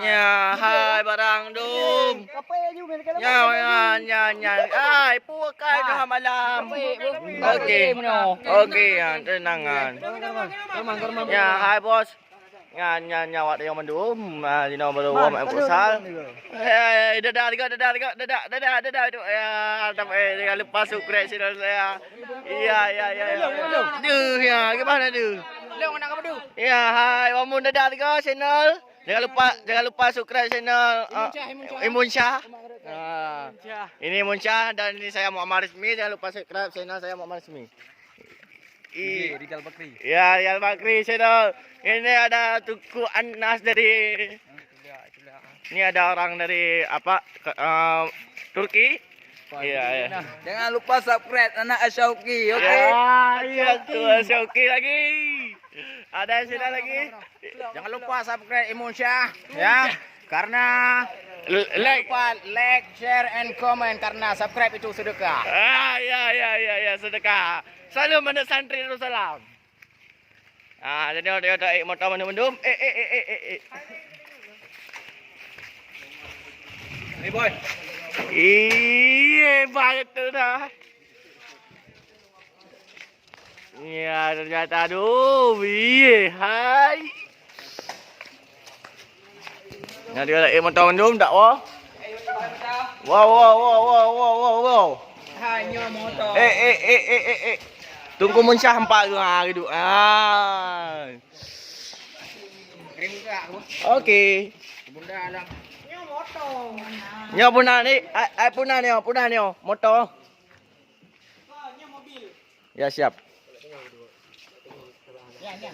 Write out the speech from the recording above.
Ya, hai barang dum. Ya. Ai, puakai tengah malam. Okey. Okey, tenangan. Ya, hai bos. Nya awak yang mendum, dino baru mak pusal. Dadah tu. Ya, jangan lupa subscribe channel saya. Iya. Duh, ya, gimana tu? Ya, hai, wamun dadah tiga channel. Jangan lupa subscribe channel Imun Syah. Ini Imun Syah dan ini saya Muhammad Resmi. Jangan lupa subscribe channel saya Muhammad Resmi. Rizal Bakri. Ya, Rizal Bakri channel. Ini ada Tuku Anas dari. Ini ada orang dari apa? Turki. Iya. Jangan lupa subscribe anak Asyauki, okey? Iya tuh Asyauki lagi. Ada sini lagi. Jangan lupa subscribe Imun Syah, ya. Karena like, share and comment karena subscribe itu sedekah. Ya, sedekah. Selalu mana santri Rasulullah. Jadi dia motor mendum. Ni boy. Iya, banget tu dah. Ya, ternyata aduh, hai. Nah, dia lagi motor mendum tak wah? Wow. Hanya motor. Tunggu Munsyah empat gitu. Kirim ke aku. Okey. Bunda alang. Nyo punah ni, punah ni motor. Ya siap. Ya.